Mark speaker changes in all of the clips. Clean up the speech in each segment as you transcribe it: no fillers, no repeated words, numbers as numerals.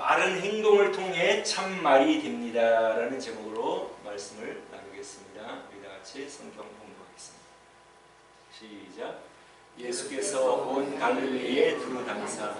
Speaker 1: 말은 행동을 통해 참말이 됩니다 라는 제목으로 말씀을 나누겠습니다. 우리 다같이 성경 공부하겠습니다. 시작. 예수께서 온 갈릴리에 두루 다니사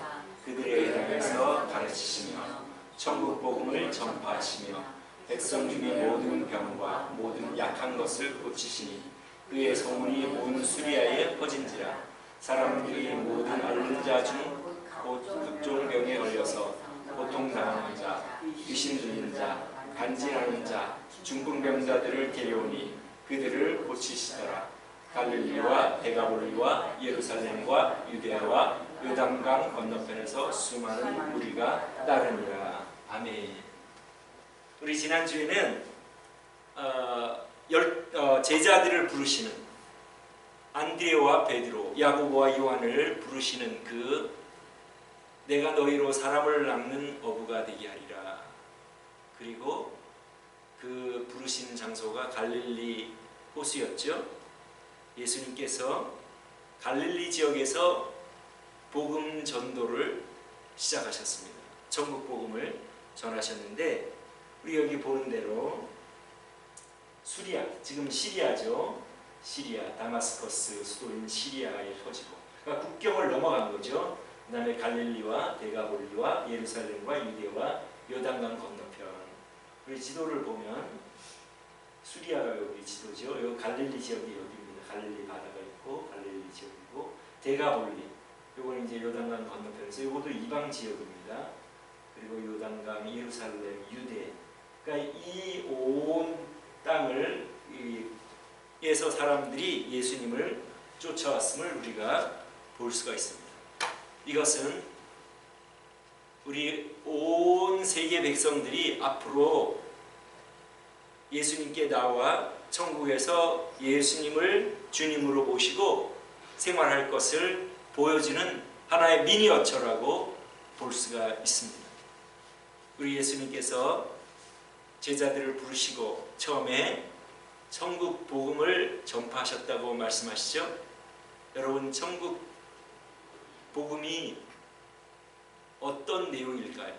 Speaker 1: 그들의 땅에서 가르치시며 천국 복음을 전파하시며 백성 중에 모든 병과 모든 약한 것을 고치시니 그의 소문이 온 수리아에 퍼진지라. 사람들이 모든 앓는 자 중 각종 병에 걸려서 고통당하는 자, 귀신 들리는 자, 간질하는 자, 중풍병자들을 데려오니 그들을 고치시더라. 갈릴리와 데가볼리와 예루살렘과 유대아와 요단강 건너편에서 수많은 무리가 따르니라. 아멘. 우리 지난주에는 제자들을 부르시는 안드레와 베드로, 야고보와 요한을 부르시는 그 내가 너희로 사람을 낚는 어부가 되게 하리라. 그리고 그 부르시는 장소가 갈릴리 호수였죠. 예수님께서 갈릴리 지역에서 복음 전도를 시작하셨습니다. 천국 복음을 전하셨는데 우리 여기 보는 대로 수리아, 지금 시리아죠. 시리아, 다마스커스 수도인 시리아에 퍼지고 그러니까 국경을 넘어간 거죠. 그 다음에 갈릴리와 데가볼리와 예루살렘과 유대와 요단강 건너편. 우리 지도를 보면 수리아가 여기 지도죠. 여기 갈릴리 지역이 여기입니다. 갈릴리 바다가 있고 갈릴리 지역이고 데가볼리, 요건 이제 요단강 건너편에서 요것도 이방 지역입니다. 그리고 요단강, 예루살렘, 유대. 그러니까 이 온 땅을 에서 사람들이 예수님을 쫓아왔음을 우리가 볼 수가 있습니다. 이것은 우리 온 세계 백성들이 앞으로 예수님께 나와 천국에서 예수님을 주님으로 모시고 생활할 것을 보여주는 하나의 미니어처라고 볼 수가 있습니다. 우리 예수님께서 제자들을 부르시고 처음에 천국 복음을 전파하셨다고 말씀하시죠. 여러분, 천국 복음이 어떤 내용일까요?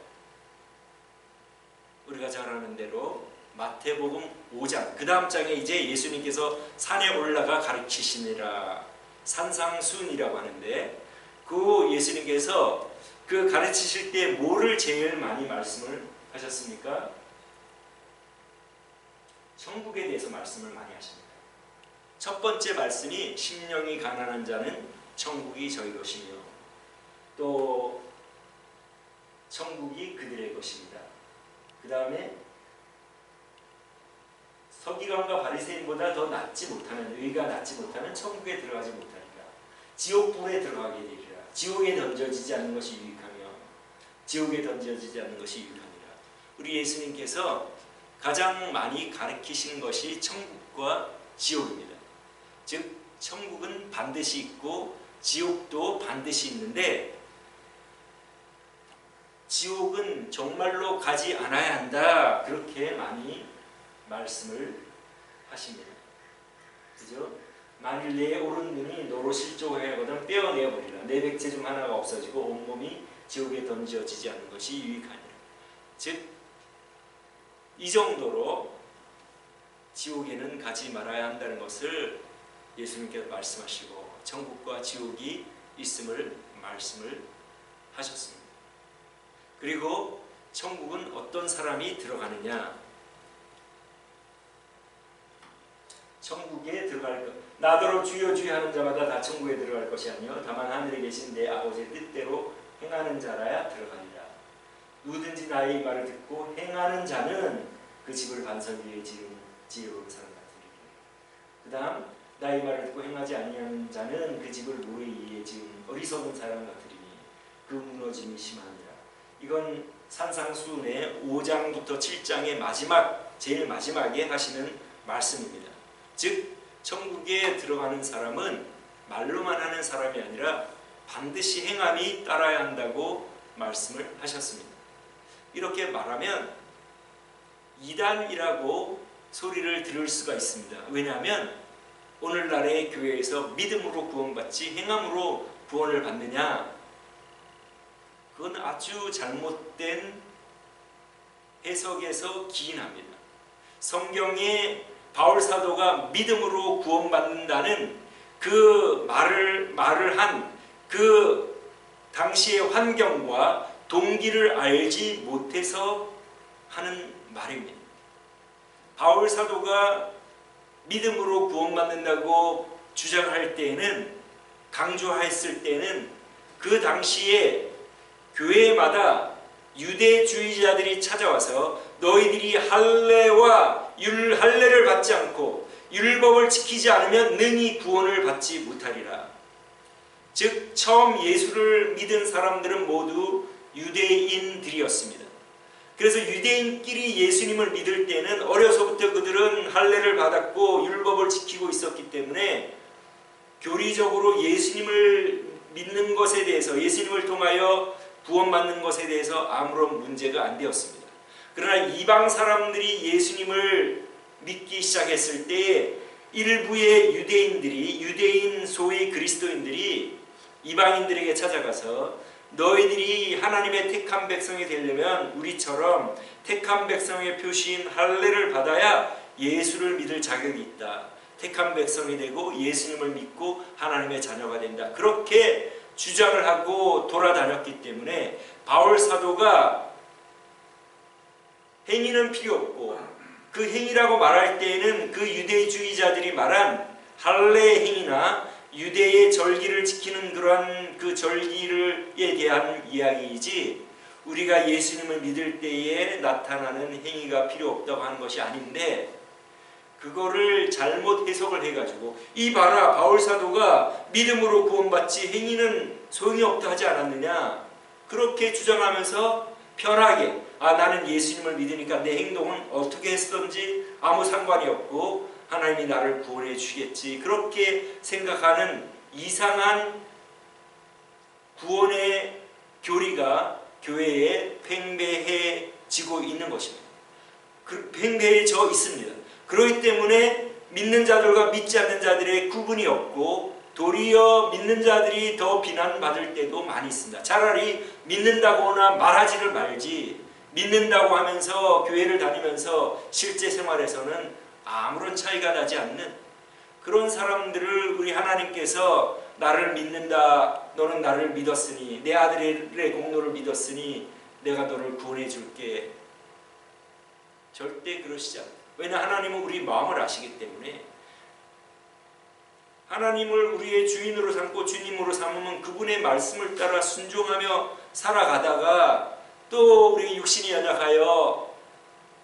Speaker 1: 우리가 잘 아는 대로 마태복음 5장 그 다음 장에 이제 예수님께서 산에 올라가 가르치시니라, 산상순이라고 하는데 그 예수님께서 그 가르치실 때 뭐를 제일 많이 말씀을 하셨습니까? 천국에 대해서 말씀을 많이 하십니다. 첫 번째 말씀이 심령이 가난한 자는 천국이 저희 것이며 또 천국이 그들의 것입니다. 그 다음에 서기관과 바리새인보다 더 낫지 못하면, 의가 낫지 못하면 천국에 들어가지 못하리라. 지옥불에 들어가게 되리라. 지옥에 던져지지 않는 것이 유익하며 지옥에 던져지지 않는 것이 유익하니라. 우리 예수님께서 가장 많이 가르치신 것이 천국과 지옥입니다. 즉 천국은 반드시 있고 지옥도 반드시 있는데 지옥은 정말로 가지 않아야 한다, 그렇게 많이 말씀을 하십니다. 그죠? 만일 내 오른눈이 너로 실족하거든 떼어내어버리라. 내 백체 중 하나가 없어지고 온몸이 지옥에 던져지지 않는 것이 유익하니라. 즉 이 정도로 지옥에는 가지 말아야 한다는 것을 예수님께서 말씀하시고 천국과 지옥이 있음을 말씀을 하셨습니다. 그리고 천국은 어떤 사람이 들어가느냐? 천국에 들어갈 것, 나더러 주여 주여 하는 자마다 다 천국에 들어갈 것이 아니요 다만 하늘에 계신 내 아버지의 뜻대로 행하는 자라야 들어가리라. 누구든지 나의 말을 듣고 행하는 자는 그 집을 반석 위에 지어놓은 사람 같으리라. 그 다음 나의 말을 듣고 행하지 아니하는 자는 그 집을 모래 위에 지은 어리석은 사람 같으리니 그 무너짐이 심하니라. 이건 산상수훈의 5장부터 7장의 마지막, 제일 마지막에 하시는 말씀입니다. 즉 천국에 들어가는 사람은 말로만 하는 사람이 아니라 반드시 행함이 따라야 한다고 말씀을 하셨습니다. 이렇게 말하면 이단이라고 소리를 들을 수가 있습니다. 왜냐하면 오늘날의 교회에서 믿음으로 구원받지 행함으로 구원을 받느냐, 그건 아주 잘못된 해석에서 기인합니다. 성경에 바울 사도가 믿음으로 구원받는다는 그 말을 한 그 당시의 환경과 동기를 알지 못해서 하는 말입니다. 바울 사도가 믿음으로 구원받는다고 주장할 때에는, 강조했을 때는 그 당시에 교회마다 유대주의자들이 찾아와서 너희들이 할례를 받지 않고 율법을 지키지 않으면 능히 구원을 받지 못하리라. 즉 처음 예수를 믿은 사람들은 모두 유대인들이었습니다. 그래서 유대인끼리 예수님을 믿을 때는 어려서부터 그들은 할례를 받았고 율법을 지키고 있었기 때문에 교리적으로 예수님을 믿는 것에 대해서, 예수님을 통하여 구원받는 것에 대해서 아무런 문제가 안 되었습니다. 그러나 이방 사람들이 예수님을 믿기 시작했을 때 일부의 유대인 소위 그리스도인들이 이방인들에게 찾아가서 너희들이 하나님의 택한 백성이 되려면 우리처럼 택한 백성의 표시인 할례를 받아야 예수를 믿을 자격이 있다. 택한 백성이 되고 예수님을 믿고 하나님의 자녀가 된다. 그렇게 주장을 하고 돌아다녔기 때문에 바울 사도가 행위는 필요 없고, 그 행위라고 말할 때에는 그 유대주의자들이 말한 할례 행위나 유대의 절기를 지키는 그러한 그 절기에 대한 이야기이지, 우리가 예수님을 믿을 때에 나타나는 행위가 필요 없다고 하는 것이 아닌데, 그거를 잘못 해석을 해가지고 이 봐라, 바울 사도가 믿음으로 구원받지 행위는 소용이 없다 하지 않았느냐, 그렇게 주장하면서 편하게 나는 예수님을 믿으니까 내 행동은 어떻게 했든지 아무 상관이 없고 하나님이 나를 구원해 주겠지, 그렇게 생각하는 이상한 구원의 교리가 교회에 팽배해지고 있는 것입니다. 팽배해져 있습니다. 그렇기 때문에 믿는 자들과 믿지 않는 자들의 구분이 없고, 도리어 믿는 자들이 더 비난받을 때도 많이 있습니다. 차라리 믿는다거나 말하지를 말지, 믿는다고 하면서 교회를 다니면서 실제 생활에서는 아무런 차이가 나지 않는 그런 사람들을 우리 하나님께서 나를 믿는다, 너는 나를 믿었으니, 내 아들의 공로를 믿었으니 내가 너를 구원해 줄게, 절대 그러시지 않아요. 왜냐, 하나님은 우리 마음을 아시기 때문에. 하나님을 우리의 주인으로 삼고 주님으로 삼으면 그분의 말씀을 따라 순종하며 살아가다가 또 우리 육신이 연약하여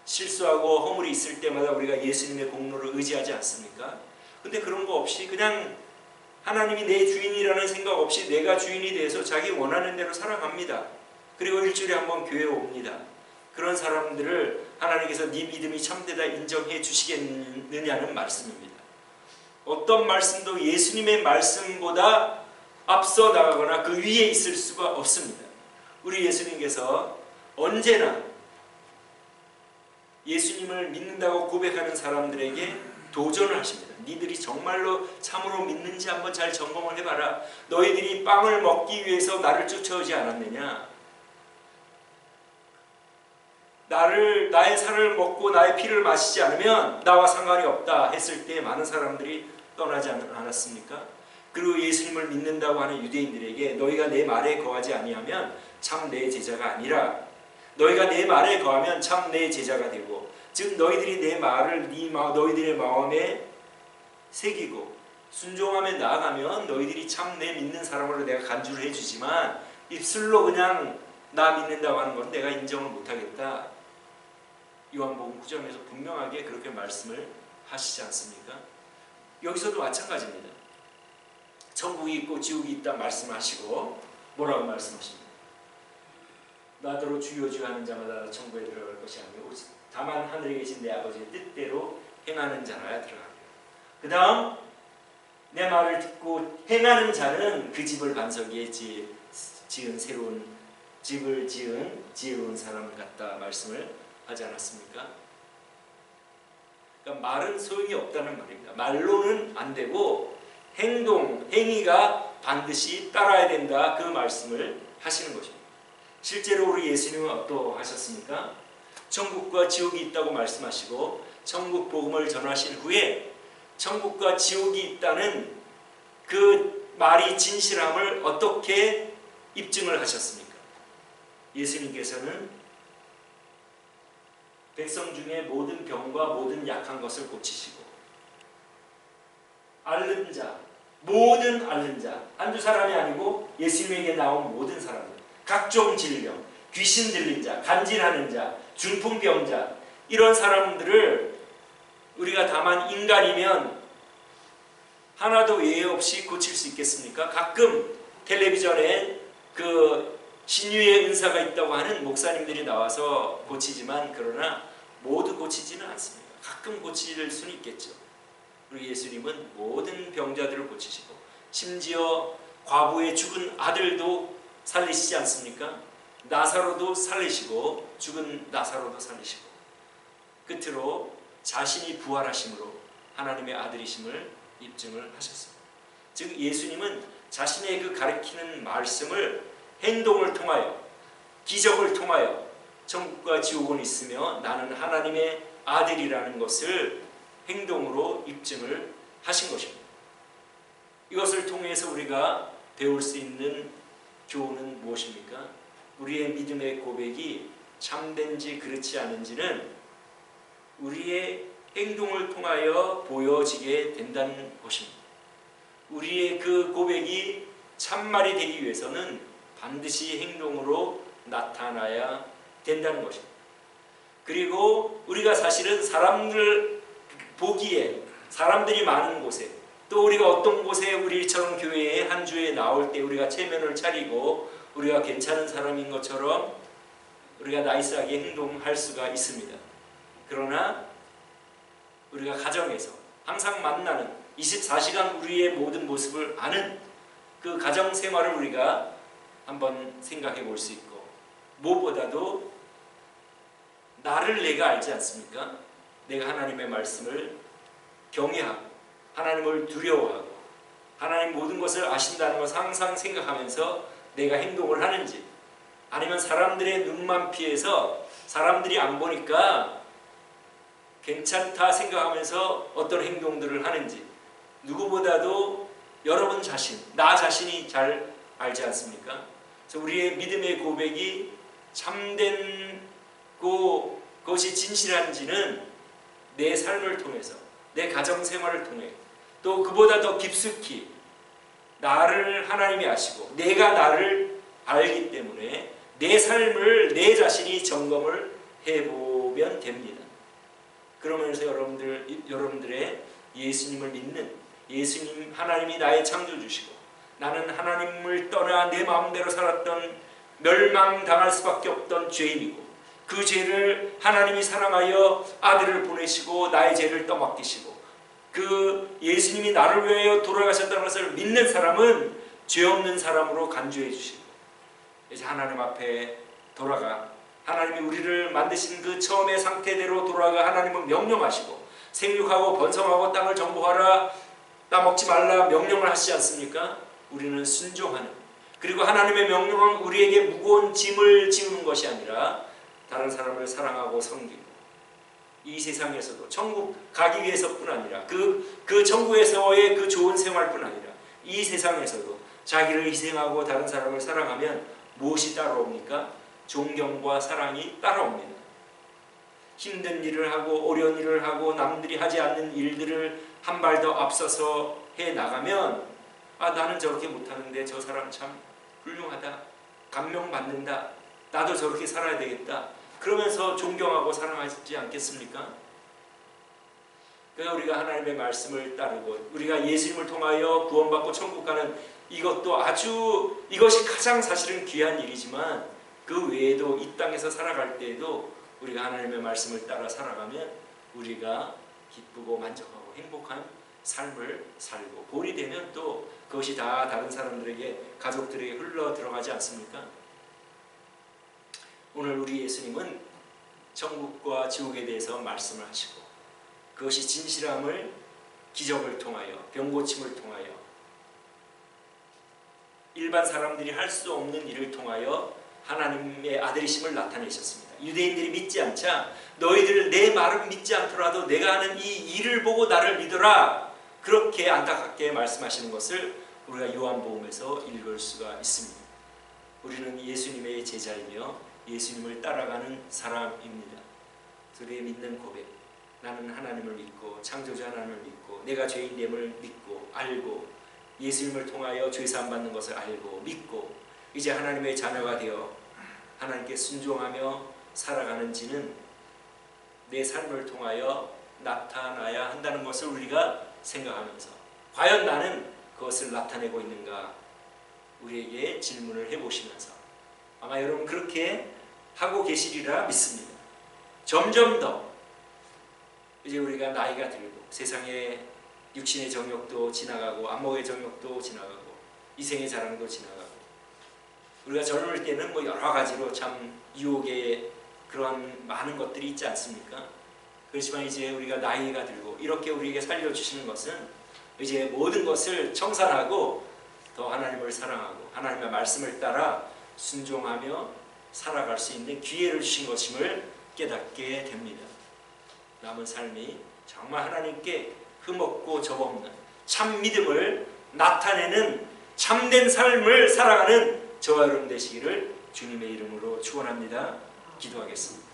Speaker 1: 실수하고 허물이 있을 때마다 우리가 예수님의 공로를 의지하지 않습니까? 근데 그런 거 없이 그냥 하나님이 내 주인이라는 생각 없이 내가 주인이 돼서 자기 원하는 대로 살아갑니다. 그리고 일주일에 한 번 교회에 옵니다. 그런 사람들을 하나님께서 네 믿음이 참되다 인정해 주시겠느냐는 말씀입니다. 어떤 말씀도 예수님의 말씀보다 앞서 나가거나 그 위에 있을 수가 없습니다. 우리 예수님께서 언제나 예수님을 믿는다고 고백하는 사람들에게 도전을 하십니다. 니들이 정말로 참으로 믿는지 한번 잘 점검을 해봐라. 너희들이 빵을 먹기 위해서 나를 쫓아오지 않았느냐? 나의 살을 먹고 나의 피를 마시지 않으면 나와 상관이 없다 했을 때 많은 사람들이 떠나지 않았습니까? 그리고 예수님을 믿는다고 하는 유대인들에게 너희가 내 말에 거하지 아니하면 참 내 제자가 아니라, 너희가 내 말에 거하면 참 내 제자가 되고, 즉 너희들이 내 말을 너희들의 마음에 새기고 순종하며 나아가면 너희들이 참 내 믿는 사람으로 내가 간주를 해주지만 입술로 그냥 나 믿는다고 하는 건 내가 인정을 못하겠다. 요한복음 9장에서 분명하게 그렇게 말씀을 하시지 않습니까? 여기서도 마찬가지입니다. 천국이 있고 지옥이 있다 말씀하시고 뭐라고 말씀하십니까? 나더러 주여 주여 하는 자마다 천국에 들어갈 것이 아니고 다만 하늘에 계신 내 아버지의 뜻대로 행하는 자라야 들어가리라. 그 다음 내 말을 듣고 행하는 자는 그 집을 반석 위에 지은 새로운 집을 지혜로운 사람 같다 말씀을 하지 않았습니까? 그러니까 말은 소용이 없다는 말입니다. 말로는 안 되고 행위가 반드시 따라야 된다, 그 말씀을 하시는 것입니다. 실제로 우리 예수님은 어떠하셨습니까? 천국과 지옥이 있다고 말씀하시고 천국 복음을 전하신 후에 천국과 지옥이 있다는 그 말이 진실함을 어떻게 입증을 하셨습니까? 예수님께서는 백성 중에 모든 병과 모든 약한 것을 고치시고 앓는 자, 모든 앓는 자, 한두 사람이 아니고 예수님에게 나온 모든 사람들, 각종 질병, 귀신 들린 자, 간질하는 자, 중풍병자, 이런 사람들을 우리가 다만 인간이면 하나도 예외 없이 고칠 수 있겠습니까? 가끔 텔레비전에 그 신유의 은사가 있다고 하는 목사님들이 나와서 고치지만 그러나 모두 고치지는 않습니다. 가끔 고칠 수는 있겠죠. 우리 예수님은 모든 병자들을 고치시고 심지어 과부의 죽은 아들도 살리시지 않습니까? 나사로도 살리시고 죽은 나사로도 살리시고 끝으로 자신이 부활하심으로 하나님의 아들이심을 입증을 하셨습니다. 즉 예수님은 자신의 그 가르치는 말씀을 행동을 통하여 기적을 통하여 천국과 지옥은 있으며 나는 하나님의 아들이라는 것을 행동으로 입증을 하신 것입니다. 이것을 통해서 우리가 배울 수 있는 교훈은 무엇입니까? 우리의 믿음의 고백이 참된지 그렇지 않은지는 우리의 행동을 통하여 보여지게 된다는 것입니다. 우리의 그 고백이 참말이 되기 위해서는 반드시 행동으로 나타나야 된다는 것입니다. 그리고 우리가 사실은 사람들 보기에 사람들이 많은 곳에 또 우리가 어떤 곳에 우리처럼 교회에 한 주에 나올 때 우리가 체면을 차리고 우리가 괜찮은 사람인 것처럼 우리가 나이스하게 행동할 수가 있습니다. 그러나 우리가 가정에서 항상 만나는 24시간 우리의 모든 모습을 아는 그 가정 생활을 우리가 한번 생각해 볼 수 있고 무엇보다도 나를 내가 알지 않습니까? 내가 하나님의 말씀을 경외하고 하나님을 두려워하고 하나님 모든 것을 아신다는 것을 항상 생각하면서 내가 행동을 하는지 아니면 사람들의 눈만 피해서 사람들이 안 보니까 괜찮다 생각하면서 어떤 행동들을 하는지 누구보다도 여러분 자신, 나 자신이 잘 알지 않습니까? 그래서 우리의 믿음의 고백이 참된고 그것이 진실한지는 내 삶을 통해서 내 가정생활을 통해 또 그보다 더 깊숙이 나를 하나님이 아시고 내가 나를 알기 때문에 내 삶을 내 자신이 점검을 해보면 됩니다. 그러면서 여러분들의 예수님을 믿는 예수님 하나님이 나의 창조주시고 나는 하나님을 떠나 내 마음대로 살았던 멸망당할 수밖에 없던 죄인이고 그 죄를 하나님이 사랑하여 아들을 보내시고 나의 죄를 떠맡기시고 그 예수님이 나를 위하여 돌아가셨다는 것을 믿는 사람은 죄 없는 사람으로 간주해 주시고 이제 하나님 앞에 돌아가 하나님이 우리를 만드신 그 처음의 상태대로 돌아가 하나님은 명령하시고 생육하고 번성하고 땅을 정복하라 따먹지 말라 명령을 하시지 않습니까? 우리는 순종하는 그리고 하나님의 명령은 우리에게 무거운 짐을 지우는 것이 아니라 다른 사람을 사랑하고 섬기고 이 세상에서도 천국 가기 위해서뿐 아니라 그 천국에서의 그 좋은 생활뿐 아니라 이 세상에서도 자기를 희생하고 다른 사람을 사랑하면 무엇이 따라옵니까? 존경과 사랑이 따라옵니다. 힘든 일을 하고 어려운 일을 하고 남들이 하지 않는 일들을 한 발 더 앞서서 해나가면 아 나는 저렇게 못하는데 저 사람 참 훌륭하다. 감명받는다. 나도 저렇게 살아야 되겠다. 그러면서 존경하고 사랑하지 않겠습니까? 그래서 우리가 하나님의 말씀을 따르고 우리가 예수님을 통하여 구원받고 천국 가는 이것도 아주 이것이 가장 사실은 귀한 일이지만 그 외에도 이 땅에서 살아갈 때에도 우리가 하나님의 말씀을 따라 살아가면 우리가 기쁘고 만족하고 행복한 삶을 살고 볼이 되면 또 그것이 다 다른 사람들에게 가족들에게 흘러 들어가지 않습니까? 오늘 우리 예수님은 천국과 지옥에 대해서 말씀을 하시고 그것이 진실함을 기적을 통하여 병고침을 통하여 일반 사람들이 할 수 없는 일을 통하여 하나님의 아들이심을 나타내셨습니다. 유대인들이 믿지 않자 너희들 내 말은 믿지 않더라도 내가 하는 이 일을 보고 나를 믿어라, 그렇게 안타깝게 말씀하시는 것을 우리가 요한복음에서 읽을 수가 있습니다. 우리는 예수님의 제자이며 예수님을 따라가는 사람입니다. 우리의 믿는 고백, 나는 하나님을 믿고 창조주 하나님을 믿고 내가 죄인됨을 믿고 알고 예수님을 통하여 죄사함 받는 것을 알고 믿고 이제 하나님의 자녀가 되어 하나님께 순종하며 살아가는지는 내 삶을 통하여 나타나야 한다는 것을 우리가 생각하면서 과연 나는 그것을 나타내고 있는가 우리에게 질문을 해보시면서 아마 여러분 그렇게 하고 계시리라 믿습니다. 점점 더 이제 우리가 나이가 들고 세상에 육신의 정욕도 지나가고 안목의 정욕도 지나가고 이생의 자랑도 지나가고 우리가 젊을 때는 뭐 여러 가지로 참 유혹의 그런 많은 것들이 있지 않습니까? 그렇지만 이제 우리가 나이가 들고 이렇게 우리에게 살려주시는 것은 이제 모든 것을 청산하고 더 하나님을 사랑하고 하나님의 말씀을 따라 순종하며 살아갈 수 있는 기회를 주신 것임을 깨닫게 됩니다. 남은 삶이 정말 하나님께 흠없고 접없는 참 믿음을 나타내는 참된 삶을 살아가는 저와 여러분 되시기를 주님의 이름으로 축원합니다. 기도하겠습니다.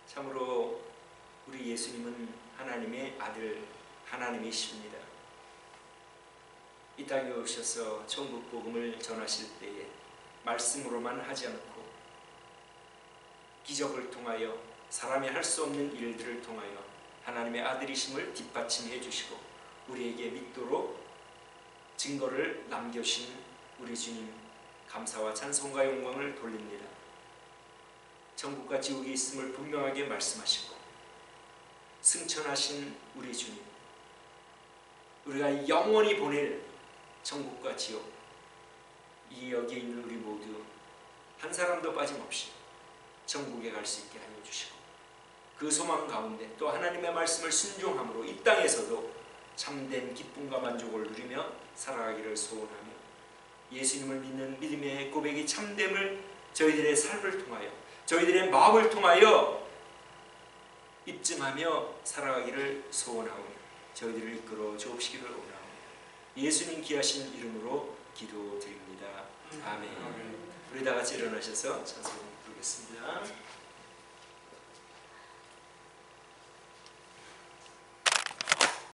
Speaker 1: 참으로 우리 예수님은 하나님의 아들 하나님이십니다. 이 땅에 오셔서 천국 복음을 전하실 때에 말씀으로만 하지 않고 기적을 통하여 사람이 할 수 없는 일들을 통하여 하나님의 아들이심을 뒷받침해 주시고 우리에게 믿도록 증거를 남겨주신 우리 주님 감사와 찬송과 영광을 돌립니다. 천국과 지옥이 있음을 분명하게 말씀하시고 승천하신 우리 주님, 우리가 영원히 보낼 천국과 지옥, 이 여기에 있는 우리 모두 한 사람도 빠짐없이 천국에 갈 수 있게 하여 주시고 그 소망 가운데 또 하나님의 말씀을 순종함으로 이 땅에서도 참된 기쁨과 만족을 누리며 살아가기를 소원하며 예수님을 믿는 믿음의 고백이 참됨을 저희들의 삶을 통하여 저희들의 마음을 통하여 입증하며 살아가기를 소원하오니 저희들을 이끌어 주옵시기를 원하오니 예수님 귀하신 이름으로 기도드립니다. 아멘. 우리 다 같이 일어나셔서 찬송 부르겠습니다.